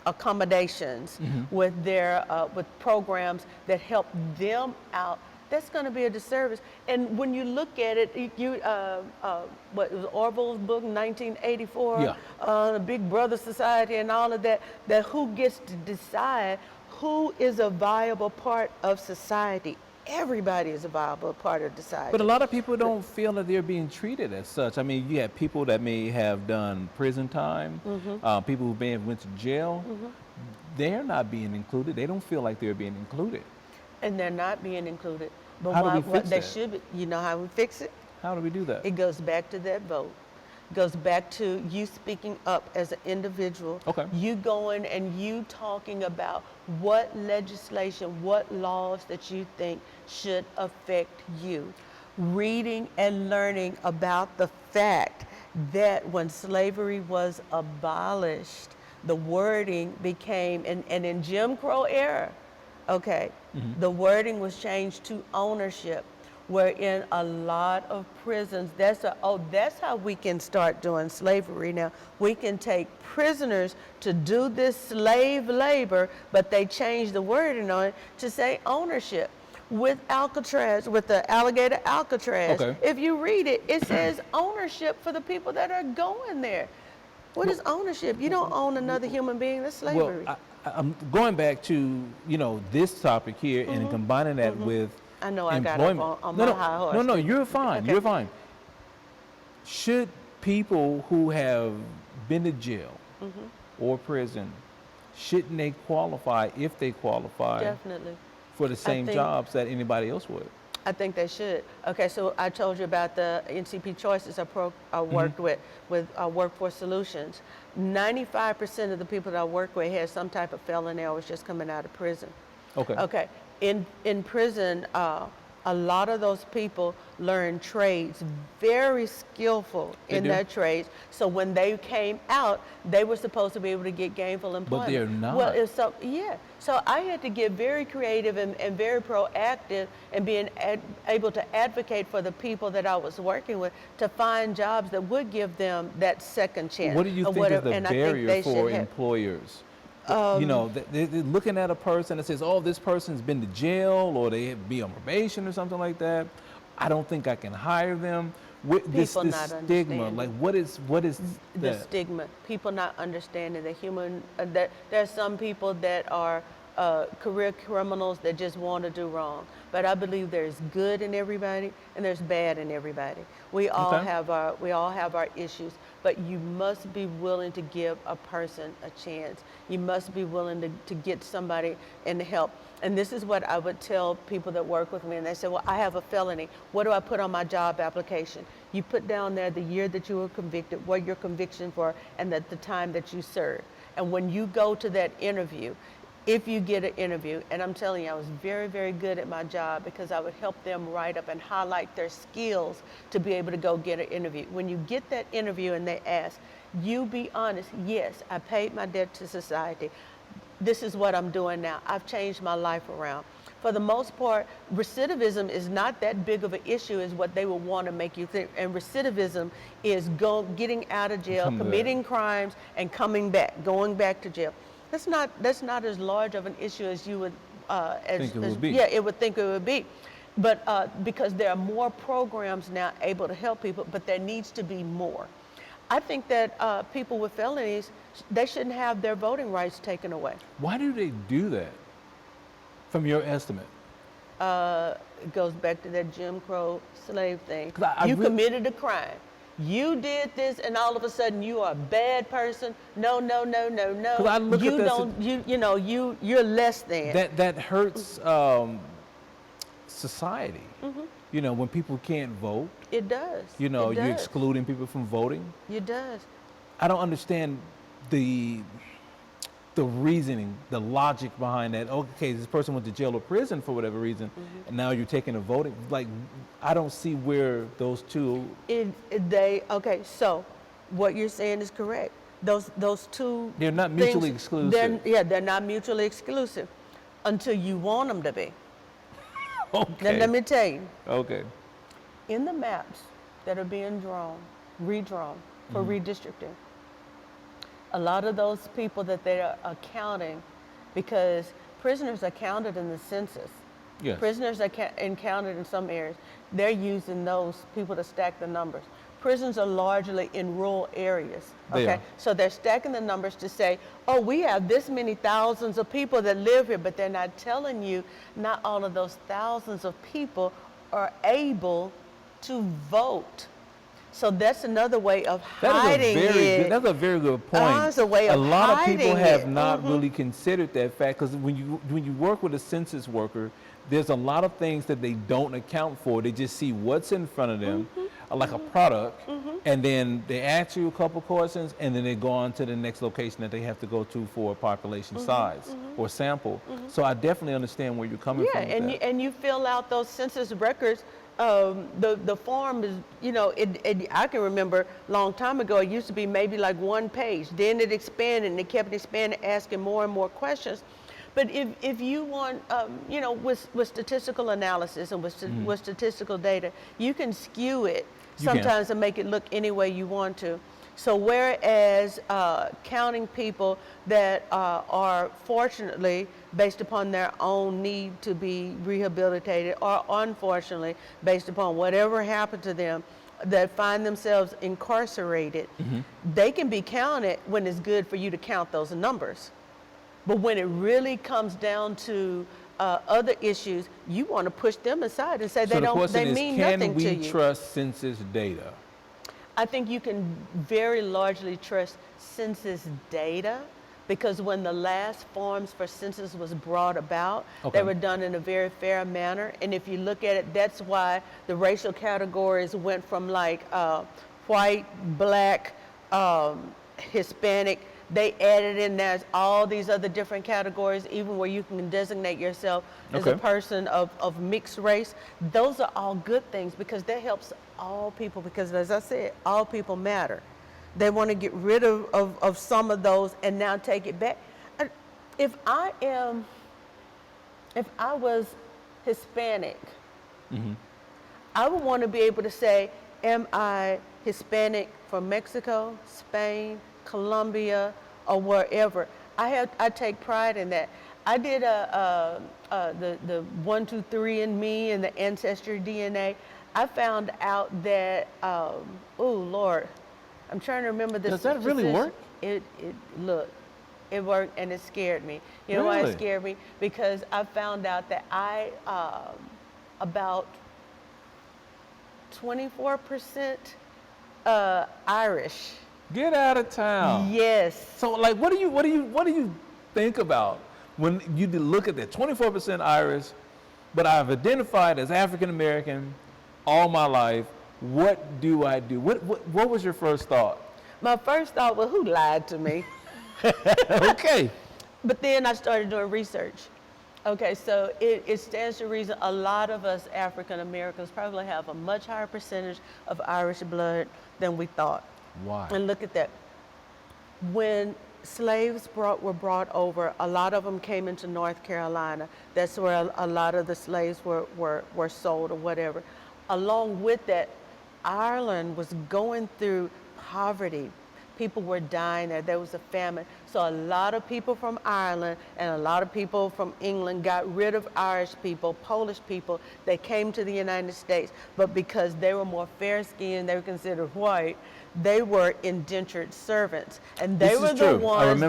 accommodations, with their with programs that help them out. that's going to be a disservice. And when you look at it, what it was Orwell's book, 1984, Yeah. the Big Brother Society, and all of that. That who gets to decide who is a viable part of society? Everybody is a viable part of society. But a lot of people don't feel that they're being treated as such. I mean, you have people that may have done prison time, people who may have went to jail. They're not being included. They don't feel like they're being included. And they're not being included. But How do we what fix they that? should be, you know how we fix it? How do we do that? It goes back to that vote. Goes back to you speaking up as an individual. Okay. You going and you talking about what legislation, what laws that you think should affect you. Reading and learning about the fact that when slavery was abolished, the wording became, and in Jim Crow era, okay, the wording was changed to ownership. Where in a lot of prisons, that's how we can start doing slavery now. We can take prisoners to do this slave labor, but they changed the wording on it to say ownership. With Alcatraz, with the alligator Alcatraz, Okay. if you read it, it says ownership for the people that are going there. What is ownership? You don't own another human being. That's slavery. Well, I'm going back to, this topic here and combining that with I know I got employment. up on my high horse. No, you're fine. Okay. You're fine. Should people who have been to jail or prison, shouldn't they qualify, if they qualify, Definitely. for the same think- jobs that anybody else would? I think they should. Okay, so I told you about the NCP choices I worked with Workforce Solutions. 95% of the people that I work with had some type of felony or was just coming out of prison. Okay. Okay, in prison, a lot of those people learn trades, very skillful They in do? their trades. So when they came out, they were supposed to be able to get gainful employment. they're not. Well, so I had to get very creative and very proactive and being able to advocate for the people that I was working with to find jobs that would give them that second chance. What do you or think is whatever, the and I think barrier they for should have- employers? They're looking at a person that says, "Oh, this person's been to jail, or they be on probation or something like that. I don't think I can hire them." This People not stigma, understanding. like what is the that? stigma, people not understanding the human, that there's some people that are career criminals that just want to do wrong. But I believe there's good in everybody and there's bad in everybody. We all Okay. have our issues, but you must be willing to give a person a chance. You must be willing to get somebody and help. And this is what I would tell people that work with me, and they say, well, I have a felony. What do I put on my job application? You put down there the year that you were convicted, what your conviction for, and the time that you served. And when you go to that interview, if you get an interview, and I'm telling you, I was very, very good at my job because I would help them write up and highlight their skills to be able to go get an interview. When you get that interview and they ask, you be honest, yes, I paid my debt to society. This is what I'm doing now. I've changed my life around. For the most part, recidivism is not that big of an issue as what they would want to make you think. And recidivism is getting out of jail, Come back. committing crimes, and coming back, going back to jail. That's not as large of an issue as you would Think it would be. Yeah, it would think it would be. But because there are more programs now able to help people, but there needs to be more. I think that people with felonies, they shouldn't have their voting rights taken away. Why do they do that? From your estimate, It goes back to that Jim Crow slave thing. 'Cause I You really- committed a crime. You did this, and all of a sudden you are a bad person. No, no, no, no, no. 'Cause I look at You this don't. You're less than. that hurts society. When people can't vote, It does. It you're does. excluding people from voting. It does. I don't understand the reasoning, the logic behind that. Okay, this person went to jail or prison for whatever reason, and now you're taking a voting. Like, I don't see where those two. Okay. So, what you're saying is correct. Those two. They're not mutually things, exclusive. They're not mutually exclusive, until you want them to be. Okay. Let me tell you. Okay. In the maps that are being redrawn for redistricting, a lot of those people that they are counting, because prisoners are counted in the census, Yes. Prisoners are encountered in some areas. They're using those people to stack the numbers. Prisons are largely in rural areas. They Okay, are. so they're stacking the numbers to say, oh, we have this many thousands of people that live here, but they're not telling you not all of those thousands of people are able to vote. So that's another way of hiding it. That's a very good point. It's a way of lot of people hiding have it. not really considered that fact, because when you work with a census worker, there's a lot of things that they don't account for. They just see what's in front of them, like a product, and then they ask you a couple questions, and then they go on to the next location that they have to go to for a population size or sample. So I definitely understand where you're coming from. Yeah, and you fill out those census records. The form is, you know, I can remember a long time ago, it used to be maybe like one page. Then it expanded and it kept expanding, asking more and more questions. But if you want, you know, with statistical analysis and with statistical data, you can skew it sometimes and make it look any way you want to. So whereas counting people that are fortunately based upon their own need to be rehabilitated, or unfortunately based upon whatever happened to them, that find themselves incarcerated, they can be counted when it's good for you to count those numbers. But when it really comes down to other issues, you want to push them aside and say So they mean nothing to you. Can we trust census data? I think you can very largely trust census data, because when the last forms for census was brought about, they were done in a very fair manner. And if you look at it, that's why the racial categories went from like white, black, Hispanic. They added in there's all these other different categories, even where you can designate yourself as a person of mixed race. Those are all good things, because that helps all people, because as I said, all people matter. They want to get rid of some of those and now take it back. If I was Hispanic, I would want to be able to say, am I Hispanic from Mexico, Spain, Colombia, or wherever? I take pride in that. I did the 123andMe and the Ancestry DNA. I found out that oh Lord, I'm trying to remember this. Does that really work? It worked, and it scared me. You know why it scared me? Because I found out that I about 24% Irish. Get out of town. Yes. So like, what do you think about when you look at that 24% Irish, but I've identified as African American all my life? What do I do? What was your first thought? My first thought was, who lied to me? Okay. But then I started doing research. Okay, so it stands to reason a lot of us African Americans probably have a much higher percentage of Irish blood than we thought. Why? And look at that. When slaves were brought over, a lot of them came into North Carolina. That's where a lot of the slaves were sold or whatever. Along with that, Ireland was going through poverty. People were dying there. There was a famine. So a lot of people from Ireland and a lot of people from England got rid of Irish people, Polish people. They came to the United States. But because they were more fair-skinned, they were considered white, they were indentured servants. And they were the ones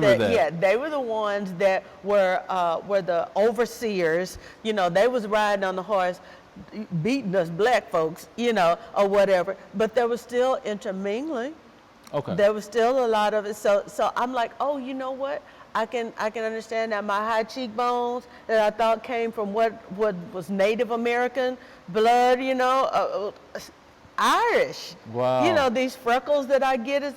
they were the ones that were the overseers. You know, they was riding on the horse, beating us black folks, you know, or whatever. But there was still intermingling. Okay. There was still a lot of it. So I'm like, oh, you know what? I can understand that my high cheekbones that I thought came from what was Native American blood, you know, Irish. Wow. You know, these freckles that I get is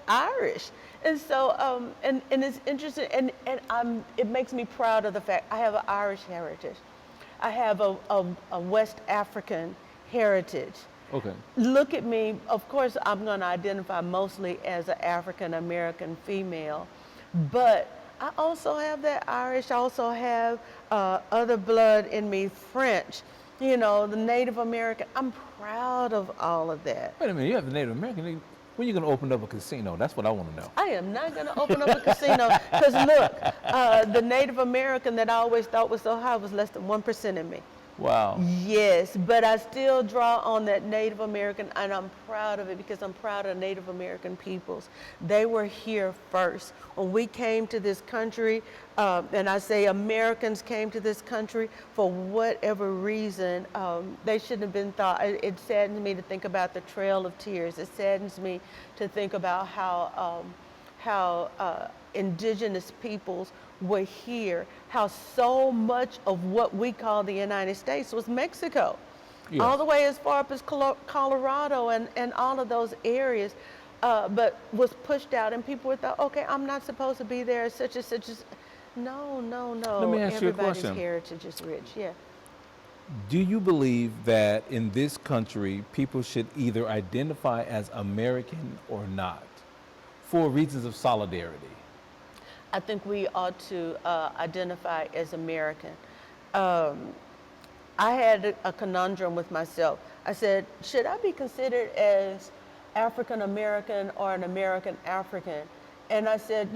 Irish. And so, and it's interesting, and it makes me proud of the fact I have an Irish heritage. I have a West African heritage. Okay. Look at me. Of course, I'm going to identify mostly as an African American female, but I also have that Irish. I also have other blood in me, French, you know, the Native American. I'm proud of all of that. Wait a minute, you have the Native American. When you going to open up a casino? That's what I want to know. I am not going to open up a casino because look, the Native American that I always thought was so high was less than 1% in me. Wow. Yes, but I still draw on that Native American, and I'm proud of it because I'm proud of Native American peoples. They were here first. When we came to this country, and I say Americans came to this country for whatever reason, they shouldn't have been thought. It saddens me to think about the Trail of Tears. It saddens me to think about how indigenous peoples were here, how so much of what we call the United States was Mexico. Yes. All the way as far up as Colorado and all of those areas, but was pushed out, and people would thought, okay, I'm not supposed to be there, such and such as, no. Let me ask you a Everybody's question. heritage is rich, yeah. Do you believe that in this country, people should either identify as American or not for reasons of solidarity? I think we ought to identify as American. I had a conundrum with myself. I said, should I be considered as African American or an American African? And I said,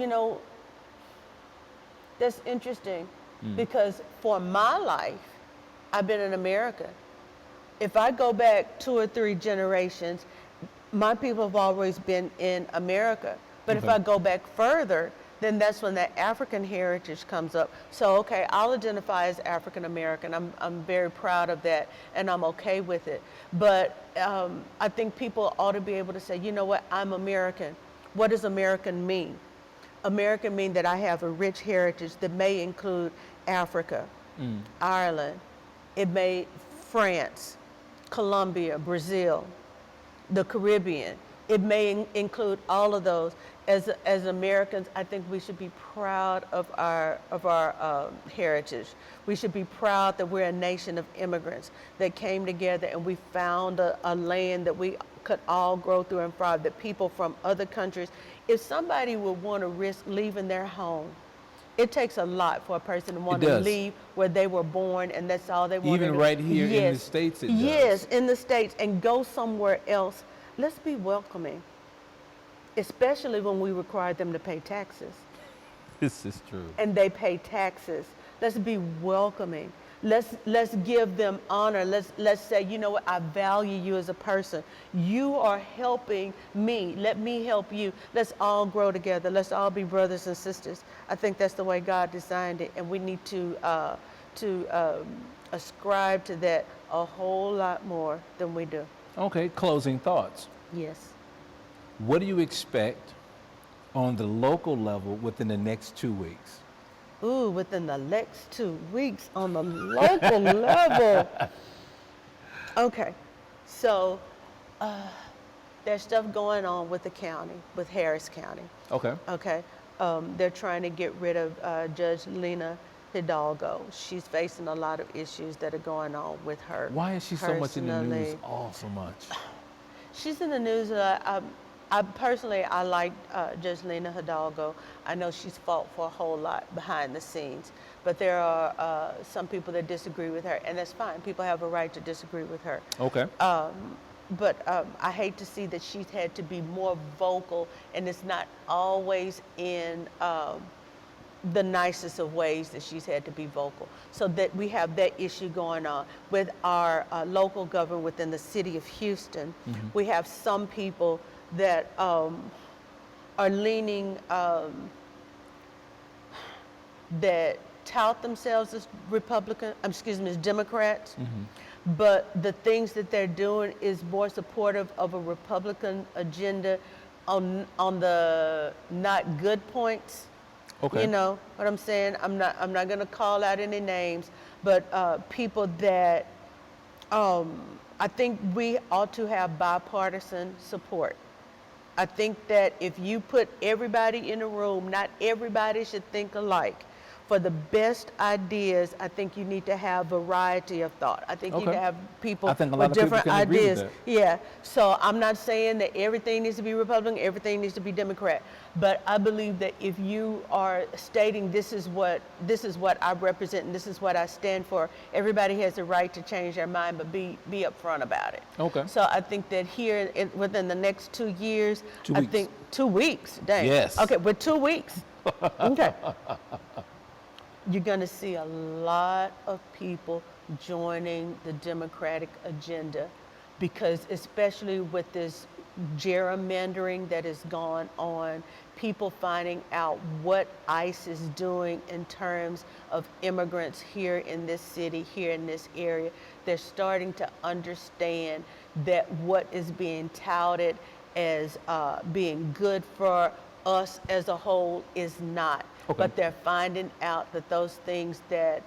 that's interesting because for my life, I've been an American. If I go back 2 or 3 generations, my people have always been in America. But if I go back further, then that's when that African heritage comes up. So, okay, I'll identify as African American. I'm very proud of that, and I'm okay with it. But I think people ought to be able to say, you know what, I'm American. What does American mean? American means that I have a rich heritage that may include Africa, Ireland, it may France, Colombia, Brazil, the Caribbean. It may include all of those. As Americans, I think we should be proud of our heritage. We should be proud that we're a nation of immigrants that came together and we found a land that we could all grow through and thrive, that people from other countries, if somebody would want to risk leaving their home, it takes a lot for a person to want to leave where they were born and that's all they want to do. Even right here in the States, it does. Yes, in the States, and go somewhere else. Let's be welcoming, especially when we require them to pay taxes. This is true. And they pay taxes. Let's be welcoming. Let's give them honor. Let's say, you know what, I value you as a person. You are helping me. Let me help you. Let's all grow together. Let's all be brothers and sisters. I think that's the way God designed it, and we need to ascribe to that a whole lot more than we do. Okay, closing thoughts. Yes. What do you expect on the local level within the next 2 weeks? Ooh, within the next 2 weeks on the local level. Okay, so there's stuff going on with the county, with Harris County. Okay. Okay, they're trying to get rid of Judge Lena Hidalgo. She's facing a lot of issues that are going on with her. Why is she so much in the news personally. so much? She's in the news. I personally, I like Judge Lena Hidalgo. I know she's fought for a whole lot behind the scenes, but there are some people that disagree with her, and that's fine. People have a right to disagree with her. Okay. But I hate to see that she's had to be more vocal, and it's not always in the nicest of ways that she's had to be vocal. So that we have that issue going on with our local government within the city of Houston. Mm-hmm. We have some people that are leaning, that tout themselves as as Democrats. Mm-hmm. But the things that they're doing is more supportive of a Republican agenda on the not good points. Okay. You know what I'm saying? I'm not going to call out any names, but people that I think we ought to have bipartisan support. I think that if you put everybody in a room, not everybody should think alike, For the best ideas, I think you need to have variety of thought. I think you need Okay. to have people I think a with lot of people different can agree with ideas. that. Yeah. So I'm not saying that everything needs to be Republican, everything needs to be Democrat, but I believe that if you are stating this is what I represent and this is what I stand for, everybody has the right to change their mind, but be upfront about it. Okay. So I think that here within the next 2 years, 2 I weeks. think 2 weeks. Dang. Yes. Okay, with 2 weeks. Okay. You're going to see a lot of people joining the Democratic agenda because, especially with this gerrymandering that has gone on, people finding out what ICE is doing in terms of immigrants here in this city, here in this area, they're starting to understand that what is being touted as being good for us as a whole is not. Okay. But they're finding out that those things that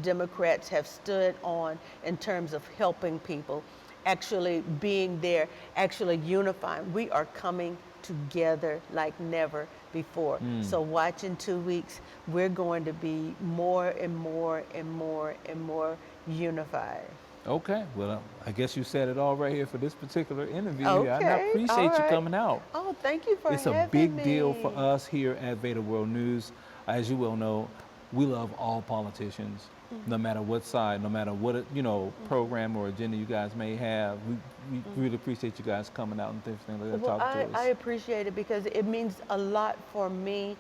Democrats have stood on in terms of helping people, actually being there, actually unifying. We are coming together like never before. So watch in 2 weeks, we're going to be more and more and more and more unified. Okay, well, I guess you said it all right here for this particular interview. Okay, And I appreciate all you right. coming out. Oh, thank you for It's having a big me. deal for us here at VEDA World News. As you well know, we love all politicians, no matter what side, no matter what program or agenda you guys may have. We really appreciate you guys coming out and things like that, Well, talking to us. I appreciate it because it means a lot for me.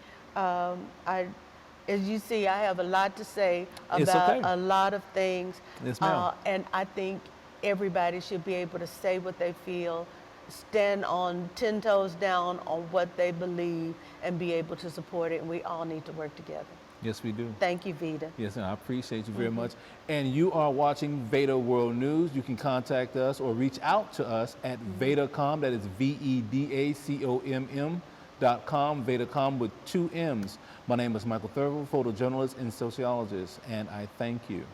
As you see, I have a lot to say It's about okay. a lot of things. Yes, ma'am. And I think everybody should be able to say what they feel, stand on 10 toes down on what they believe, and be able to support it. And we all need to work together. Yes, we do. Thank you, VEDA. Yes, and I appreciate you very much. And you are watching VEDA World News. You can contact us or reach out to us at VEDACOM. That is VEDACOM.com. VEDACOM with 2 M's. My name is Michael Thurber, photojournalist and sociologist, and I thank you.